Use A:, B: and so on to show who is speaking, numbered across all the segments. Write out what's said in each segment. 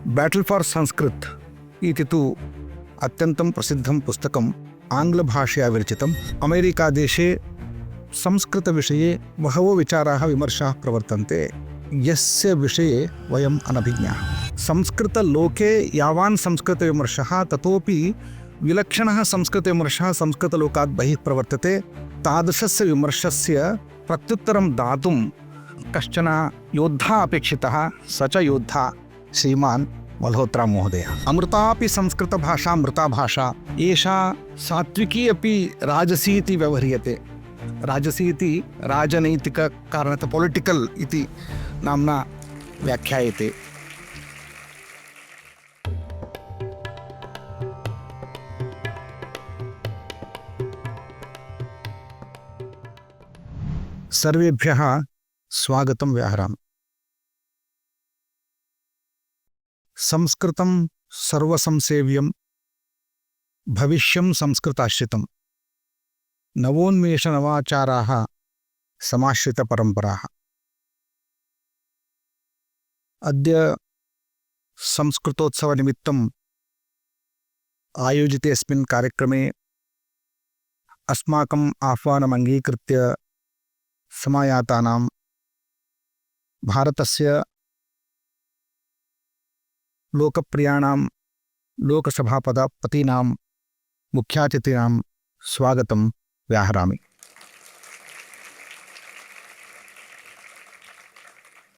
A: Battle for Sanskrit इति तु अत्यन्तं प्रसिद्धं पुस्तकम् आङ्ग्लभाषया विरचितम्। अमेरिकादेशे संस्कृतविषये बहवो विचाराः विमर्शाः प्रवर्तन्ते, यस्य विषये वयम् अनभिज्ञाः। संस्कृतलोके यावान् संस्कृतविमर्शः ततोपि विलक्षणः संस्कृतविमर्शः संस्कृतलोकात् बहिः प्रवर्तते। तादृशस्य विमर्शस्य प्रत्युत्तरं दातुं कश्चन योद्धा अपेक्षितः, स च योद्धा श्रीमान् मल्होत्रा महोदयः। अमृतापि संस्कृतभाषा मृता भाषा, एषा सात्विकी अपि राजसी इति व्यवह्रियते। राजसी इति राजनैतिककारणतः पॉलिटिकल इति नाम्ना व्याख्यायते। सर्वेभ्यः स्वागतं व्याहरामि। संस्कृतं सर्वसंसेव्यं भविष्यं संस्कृताश्रितं, नवोन्मेषनवाचाराः समाश्रितपरम्पराः। अद्य संस्कृतोत्सवनिमित्तम् आयोजितेऽस्मिन् कार्यक्रमे अस्माकम् आह्वानम् अङ्गीकृत्य समायातानां भारतस्य लोकप्रियाणां लोकसभापतीनां मुख्यातिथीनां स्वागतं व्याहरामि।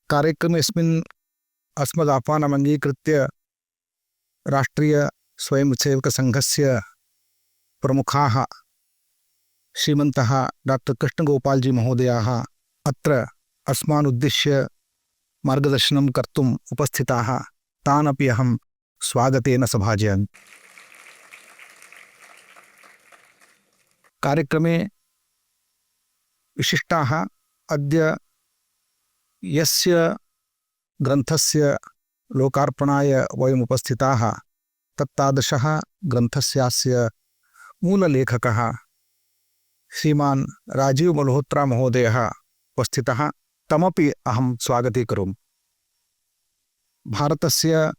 A: कार्यक्रमेऽस्मिन् अस्मदाह्वानम् अङ्गीकृत्य राष्ट्रीय स्वयंसेवकसङ्घस्य प्रमुखाः श्रीमन्तः डॉक्टर कृष्णगोपाल्जी महोदयाः अत्र अस्मान् उद्दिश्य मार्गदर्शनं कर्तुम् उपस्थिताः। तानपि अहं स्वागतेन सभाजयामि। कार्यक्रमे विशिष्टाः अद्य यस्य ग्रन्थस्य लोकार्पणाय वयम् उपस्थिताः तत्तादृशः ग्रन्थस्यास्य मूललेखकः श्रीमान् राजीव मल्होत्रा महोदयः उपस्थितः। तमपि अहं स्वागतीकरोमि। भारतस्य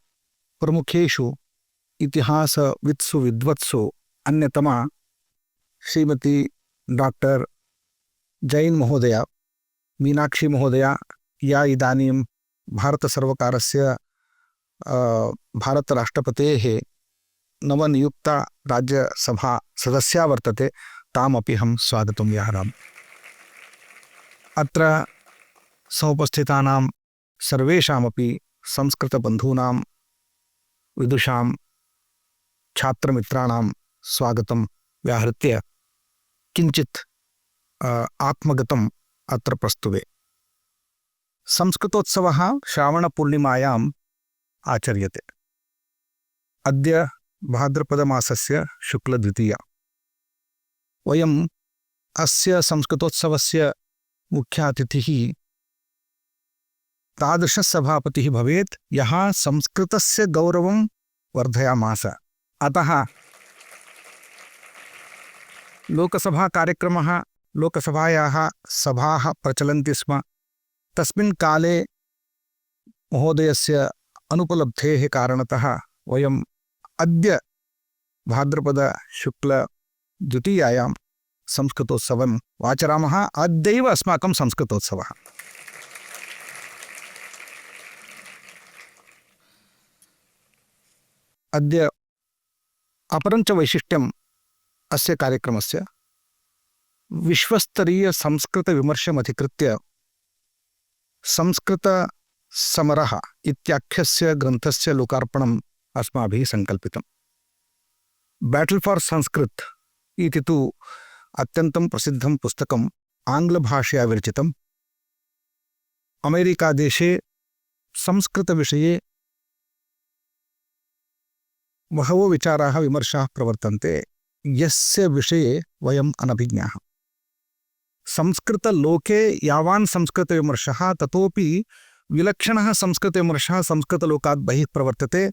A: प्रमुखेषु इतिहासवित्सु विद्वत्सु अन्यतमा श्रीमती डॉक्टर जैन महोदया, मीनाक्षी महोदया, या इदानीं भारतसर्वकारस्य भारतराष्ट्रपतेः नवनियुक्ता राज्यसभा सदस्या वर्तते, तामपि अहं स्वागतं व्याहरामि। अत्र समुपस्थितानां सर्वेषामपि संस्कृतबन्धूनां, विदुषां, छात्रमित्राणां स्वागतं व्याहृत्य किञ्चित् आत्मगतम् अत्र प्रस्तुते। संस्कृतोत्सवः श्रावणपूर्णिमायाम् आचर्यते। अद्य भाद्रपदमासस्य शुक्लद्वितीया। वयम् अस्य संस्कृतोत्सवस्य मुख्यातिथिः तादृशसभापतिः भवेत् यः संस्कृतस्य गौरवं वर्धयामास। अतः लोकसभा कार्यक्रमः, लोकसभायाः सभाः प्रचलन्ति स्म। तस्मिन् काले महोदयस्य अनुपलब्धेः कारणतः वयम् अद्य भाद्रपद शुक्ल द्वितीयायां संस्कृतोत्सवम् आचरामः। अद्यैव अस्माकं संस्कृतोत्सवः। अद्य अपरञ्च वैशिष्ट्यम् अस्य कार्यक्रमस्य विश्वस्तरीय संस्कृतविमर्शमधिकृत्य संस्कृतसमरः इत्याख्यस्य ग्रन्थस्य लोकार्पणम् अस्माभिः सङ्कल्पितम्। बैटल फॉर संस्कृत इति तु अत्यन्तं प्रसिद्धं पुस्तकम् आङ्ग्लभाषया विरचितम्। अमेरिकादेशे संस्कृतविषये बहवो विचाराः विमर्शाः प्रवर्तन्ते, यस्य विषये वयम् अनभिज्ञाः। संस्कृतलोके यावान् संस्कृतविमर्शः ततोपि विलक्षणः संस्कृतविमर्शः संस्कृतलोकात् बहिः प्रवर्तते।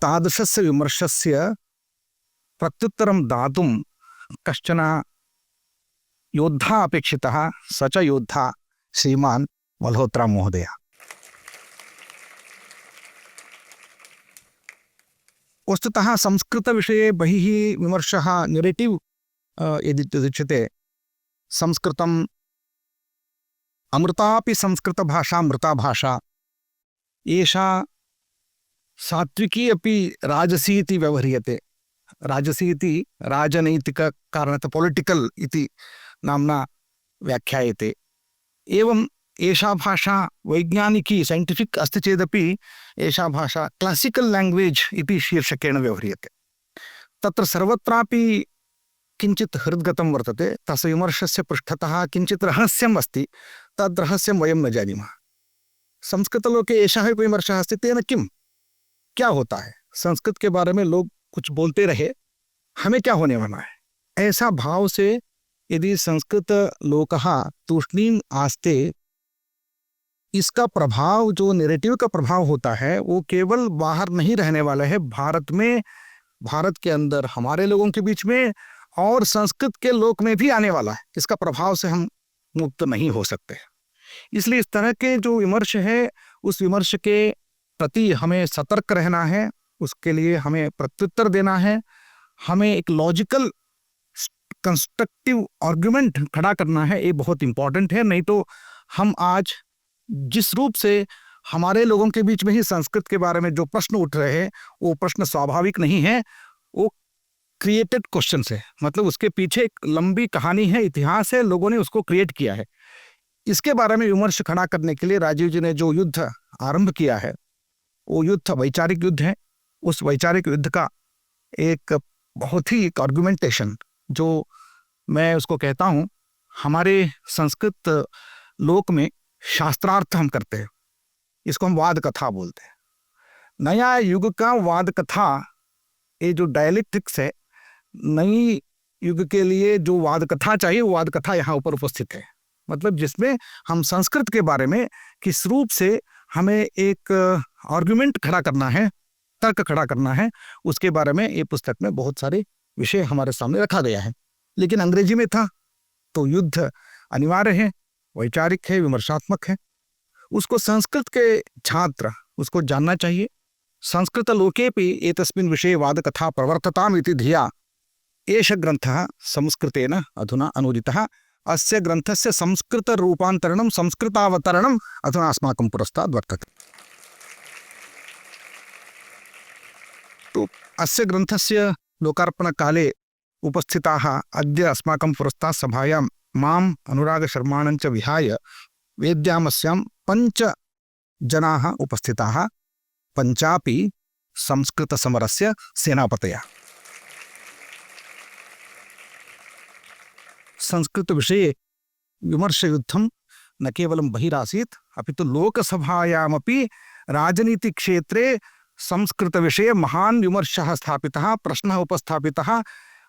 A: तादृशस्य विमर्शस्य प्रत्युत्तरं दातुं कश्चन योद्धा अपेक्षितः, स च योद्धा श्रीमान् मल्होत्रा महोदयः। वस्तुतः संस्कृतविषये बहिः विमर्शः नेरेटिव् यदि उच्यते संस्कृतम् अमृतापि संस्कृतभाषा मृता भाषा एषा सात्विकी अपि राजसी इति व्यवह्रियते। राजसी इति राजनैतिककारणतः पॉलिटिकल इति नाम्ना व्याख्यायते। एवं एषा भाषा वैज्ञानिकी साइंटिफिक अस्ति चेदपि एषा भाषा क्लासिकल लैंग्वेज इति शीर्षकेण व्यवह्रियते। तत्र सर्वत्रापि किञ्चित् हृद्गतं वर्तते। तस्य विमर्शस्य पृष्ठतः किञ्चित् रहस्यम् अस्ति। तद् रहस्यं वयं न जानीमः। संस्कृतलोके एषः विमर्शः अस्ति, तेन किं क्या होता है, संस्कृत के बारे में लोग कुछ बोलते रहे, हमें क्या होने वाला है, ऐसा भाव से यदि संस्कृत लोकः तूष्णीम आस्ते, इसका प्रभाव जो नैरेटिव का प्रभाव होता है वो केवल बाहर नहीं रहने वाला है, भारत में, भारत के अंदर हमारे लोगों के बीच में और संस्कृत के लोक में भी आने वाला है। इसका प्रभाव से हम मुक्त नहीं हो सकते। इसलिए इस तरह के जो विमर्श है उस विमर्श के प्रति हमें सतर्क रहना है, उसके लिए हमें प्रत्युत्तर देना है, हमें एक लॉजिकल कंस्ट्रक्टिव आर्गुमेंट खड़ा करना है। ये बहुत इंपॉर्टेंट है। नहीं तो हम आज जिस रूप से हमारे लोगों के बीच में ही संस्कृत के बारे में जो प्रश्न उठ रहे हैं वो प्रश्न स्वाभाविक नहीं है, वो क्रिएटेड क्वेश्चन है। मतलब उसके पीछे एक लंबी कहानी है, इतिहास है, लोगों ने उसको क्रिएट किया है। इसके बारे में विमर्श खड़ा करने के लिए राजीव जी ने जो युद्ध आरंभ किया है वो युद्ध वैचारिक युद्ध है। उस वैचारिक युद्ध का एक बहुत ही एक आर्गुमेंटेशन, जो मैं उसको कहता हूँ, हमारे संस्कृत लोक में शास्त्रार्थ हम करते हैं, इसको हम वाद कथा बोलते हैं। नया युग का वाद कथा, ये जो डायलेक्टिक्स है, नई युग के लिए जो वाद कथा चाहिए वो वाद कथा यहाँ ऊपर उपस्थित है। मतलब जिसमें हम संस्कृत के बारे में किस रूप से हमें एक आर्गुमेंट खड़ा करना है, तर्क खड़ा करना है, उसके बारे में ये पुस्तक में बहुत सारे विषय हमारे सामने रखा गया है। लेकिन अंग्रेजी में था तो युद्ध अनिवार्य है, वैचारिक है, विमर्शात्मक है। उसको संस्कृत के छात्र उसको जानना चाहिए। संस्कृत लोकेपि एतस्मिन् विषये वादकथा प्रवर्तताम् इति धिया एष ग्रन्थः संस्कृतेन अधुना अनुदितः। अस्य ग्रन्थस्य संस्कृत रूपान्तरणं, संस्कृतावतरणम् अधुना अस्माकं पुरस्ताद् वर्तते। तो अस्य ग्रन्थस्य लोकार्पणकाले उपस्थिताः अद्य अस्माकं पुरस्तात् सभायां माम् अनुरागशर्माणं च विहाय वेद्यामस्यां 5 जनाः उपस्थिताः, 5 संस्कृतसमरस्य सेनापतयः। संस्कृतविषये विमर्शयुद्धं न केवलं बहिरासीत् अपितु लोकसभायामपि राजनीतिक्षेत्रे संस्कृतविषये महान विमर्शः स्थापितः, प्रश्नः उपस्थापितः।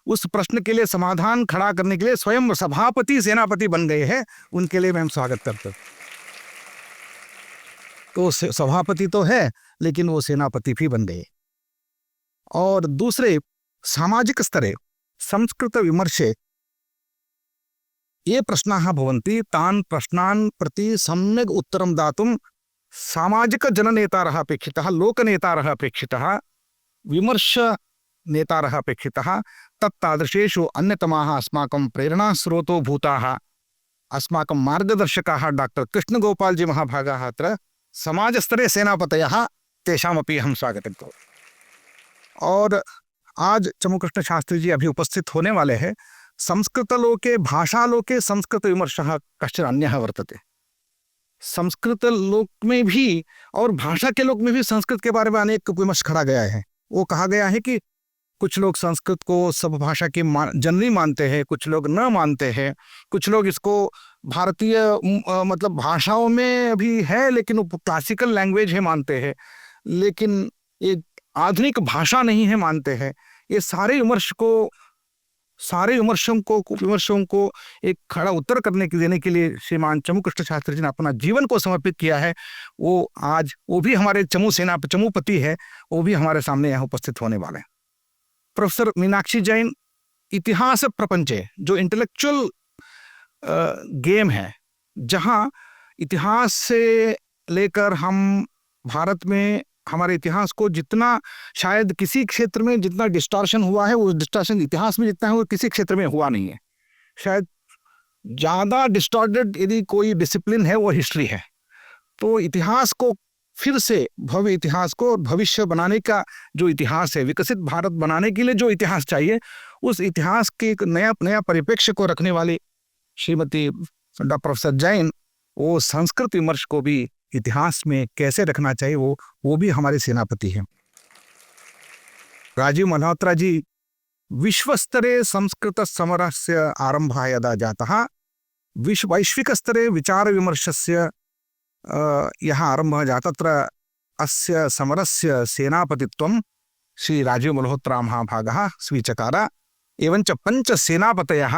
A: उस प्रश्न के लिए समाधान खड़ा करने के लिए स्वयं सभापति सेनापति बन गए हैं। उनके लिए मैं स्वागत करता हूँ। तो सभापति तो है लेकिन वो सेनापति भी बन गए। और दूसरे सामाजिक स्तरे संस्कृत विमर्शे ये प्रश्नाः भवन्ति, तान् प्रश्नान् प्रति सम्यक् उत्तरं दातुं सामाजिकजननेतारः अपेक्षितः, लोकनेतारः अपेक्षितः, विमर्शनेतारः अपेक्षितः। तत्तादृशेषु अन्यतमाः अस्माकं प्रेरणास्रोतो भूताः, अस्माकं मार्गदर्शकाः डॉक्टर कृष्णगोपाल जी महाभागाः अत्र समाजस्तरे सेनापतयः, तेषामपि अहं स्वागतं करोमि। और आज चमुकृष्ण शास्त्री जी अभी उपस्थित होने वाले हैं। संस्कृतलोके भाषालोके संस्कृत विमर्शः कश्चन अन्यः वर्तते। संस्कृत लोक में भी और भाषा के लोक में भी संस्कृत के बारे में अनेक विमर्श खड़ा गया है। वो कहा गया है कि कुछ लोग संस्कृत को सब भाषा की जननी मानते हैं, कुछ लोग न मानते हैं, कुछ लोग इसको भारतीय मतलब भाषाओं में अभी है लेकिन वो क्लासिकल लैंग्वेज है मानते हैं, लेकिन ये आधुनिक भाषा नहीं है मानते हैं। ये सारे विमर्शों को एक खड़ा उत्तर देने के लिए श्रीमान चमुकृष्ण शास्त्री जी ने अपना जीवन को समर्पित किया है। वो आज वो भी हमारे चमुपति है, वो भी हमारे सामने यहाँ उपस्थित होने वाले हैं। प्रोफेसर मीनाक्षी जैन इतिहास प्रपंचे, जो इंटेलेक्चुअल गेम है, जहाँ इतिहास से लेकर हम भारत में हमारे इतिहास को जितना शायद किसी क्षेत्र में जितना डिस्टॉर्शन हुआ है, वो डिस्टॉर्शन इतिहास में जितना है वो किसी क्षेत्र में हुआ नहीं है। शायद ज़्यादा डिस्टॉर्टेड यदि कोई डिसिप्लिन है वो हिस्ट्री है। तो इतिहास को फिर से, भव्य इतिहास को भविष्य बनाने का जो इतिहास है, विकसित भारत बनाने के लिए जो इतिहास चाहिए, उस इतिहास के एक नया परिप्रेक्ष्य को रखने वाली श्रीमती प्रोफेसर जैन, वो संस्कृत विमर्श को भी इतिहास में कैसे रखना चाहिए वो भी हमारे सेनापति हैं। राजीव मल्होत्रा जी, विश्वस्तरे संस्कृत समरस्य आरंभः यदा जातः वैश्विक स्तरे विचार विमर्शस्य यः आरंभः जातः तत्र अस्य समरस्य सेनापतित्वं श्री राजीव मल्होत्रा महाभागः स्वीचकार। एवञ्च पंच सेनापतयः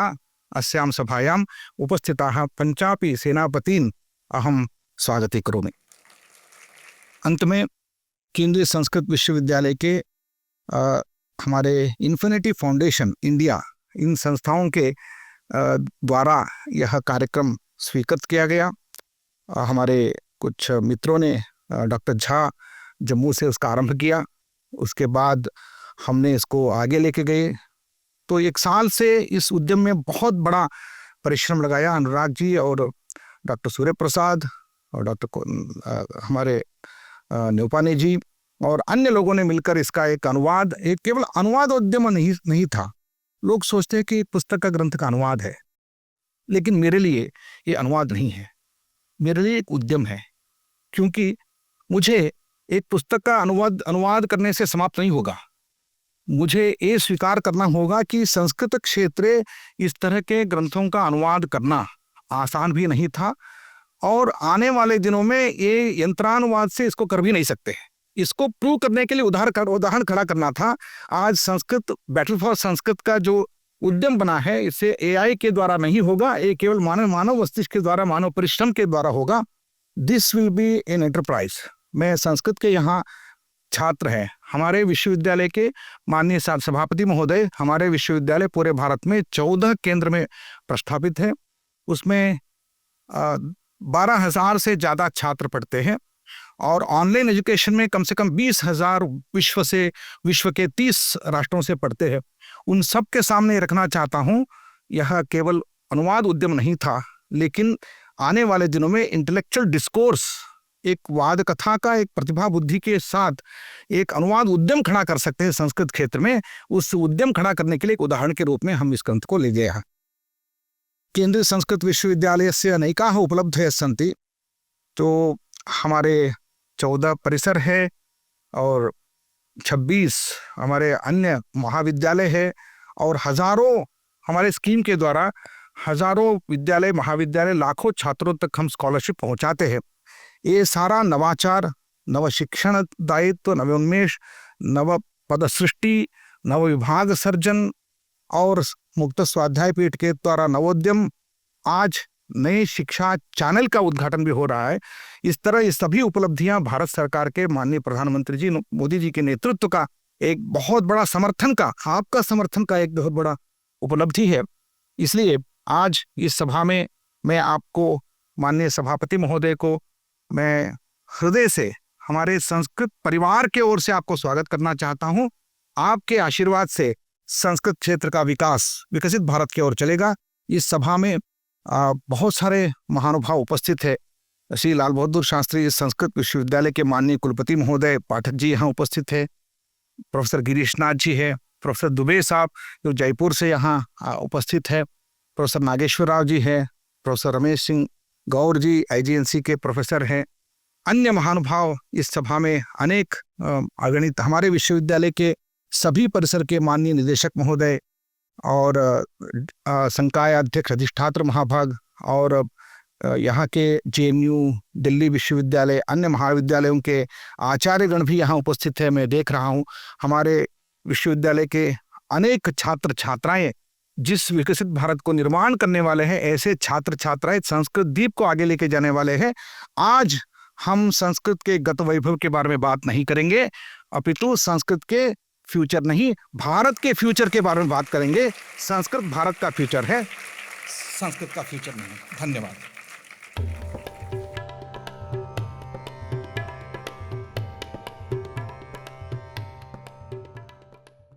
A: अस्यां सभायाम् उपस्थिताः पंचापि सेनापतीन् अहं स्वागतीकरोमि। अंत में केंद्रीय संस्कृत विश्वविद्यालय के हमारे इन्फिनिटी फाउंडेशन इंडिया, इन संस्थाओं के द्वारा यह कार्यक्रम स्वीकृत किया गया। हमारे कुछ मित्रों ने, डॉक्टर झा जम्मू से उसका आरंभ किया, उसके बाद हमने इसको आगे लेके गए। तो 1 साल से इस उद्यम में बहुत बड़ा परिश्रम लगाया। अनुराग जी और डॉक्टर सूर्य प्रसाद और डॉक्टर हमारे न्योपाने जी और अन्य लोगों ने मिलकर इसका एक अनुवाद, एक केवल अनुवाद उद्यम नहीं था। लोग सोचते हैं कि पुस्तक का, ग्रंथ का अनुवाद है, लेकिन मेरे लिए ये अनुवाद नहीं है, मेरे लिए एक उद्यम है। क्योंकि मुझे एक पुस्तक का अनुवाद करने से समाप्त नहीं होगा। मुझे ये स्वीकार करना होगा कि संस्कृत क्षेत्र इस तरह के ग्रंथों का अनुवाद करना आसान भी नहीं था, और आने वाले दिनों में ये यंत्रानुवाद से इसको कर भी नहीं सकते। इसको प्रूव करने के लिए उदाहरण खड़ा करना था। आज संस्कृत, बैटल फॉर संस्कृत का जो उद्यम बना है, इसे AI के द्वारा नहीं होगा, ये केवल मानव मस्तिष्क के द्वारा, मानव परिश्रम के द्वारा होगा। This will be an enterprise. मैं संस्कृत के यहाँ छात्र हैं, हमारे विश्वविद्यालय के माननीय सभापति महोदय, हमारे विश्वविद्यालय पूरे भारत में 14 केंद्र में प्रस्थापित है। उसमें 12,000 से ज़्यादा छात्र पढ़ते हैं, और ऑनलाइन एजुकेशन में कम से कम 20,000 विश्व के 30 राष्ट्रों से पढ़ते हैं। उन सब के सामने रखना चाहता हूँ, यह केवल अनुवाद उद्यम नहीं था, लेकिन आने वाले दिनों में इंटेलेक्चुअल डिस्कोर्स, एक वाद कथा का एक प्रतिभा बुद्धि के साथ एक अनुवाद उद्यम खड़ा कर सकते हैं संस्कृत क्षेत्र में। उस उद्यम खड़ा करने के लिए एक उदाहरण के रूप में हम इस ग्रंथ को ले गए। केंद्रीय संस्कृत विश्वविद्यालय से अनेकाः उपलब्धयः सन्ति। तो हमारे 14 परिसर है और 26 हमारे अन्य महाविद्यालय है, और हजारों हमारे स्कीम के द्वारा हजारों विद्यालय, महाविद्यालय, लाखों छात्रों तक हम स्कॉलरशिप पहुंचाते हैं। ये सारा नवाचार, नव शिक्षण दायित्व, नवोन्मेष, नव पद सृष्टि, नव विभाग सर्जन और मुक्त स्वाध्याय पीठ के द्वारा नवोद्यम, आज नए शिक्षा चैनल का उद्घाटन भी हो रहा है। इस तरह ये सभी उपलब्धियां भारत सरकार के माननीय प्रधानमंत्री जी मोदी जी के नेतृत्व का एक बहुत बड़ा समर्थन का, आपका समर्थन का एक बहुत बड़ा उपलब्धि है। इसलिए आज इस सभा में मैं आपको, माननीय सभापति महोदय को, मैं हृदय से हमारे संस्कृत परिवार के ओर से आपको स्वागत करना चाहता हूं। आपके आशीर्वाद से संस्कृत क्षेत्र का विकास विकसित भारत की ओर चलेगा। इस सभा में बहुत सारे महानुभाव उपस्थित है। श्री लाल बहादुर शास्त्री संस्कृत विश्वविद्यालय के माननीय कुलपति महोदय पाठक जी यहाँ उपस्थित है, प्रोफेसर गिरीश नाथ जी है, प्रोफेसर दुबे साहब जो जयपुर से यहाँ उपस्थित है, प्रोफेसर नागेश्वर राव जी है, प्रोफेसर रमेश सिंह गौर जी IGNC के प्रोफेसर हैं, अन्य महानुभाव इस सभा में अनेक अगणित, हमारे विश्वविद्यालय के सभी परिसर के माननीय निदेशक महोदय और संकाय अध्यक्ष अधिष्ठात्र महाभाग और यहाँ के JNU, दिल्ली विश्वविद्यालय, अन्य महाविद्यालयों के आचार्यगण भी यहाँ उपस्थित है। मैं देख रहा हूँ हमारे विश्वविद्यालय के अनेक छात्र छात्राएं जिस विकसित भारत को निर्माण करने वाले हैं, ऐसे छात्र छात्राएं संस्कृत द्वीप को आगे लेके जाने वाले हैं। आज हम संस्कृत के गत वैभव के बारे में बात नहीं करेंगे, अपितु संस्कृत के फ्यूचर नहीं, भारत के फ्यूचर के बारे में बात करेंगे। संस्कृत भारत का फ्यूचर है, संस्कृत का फ्यूचर नहीं। धन्यवाद।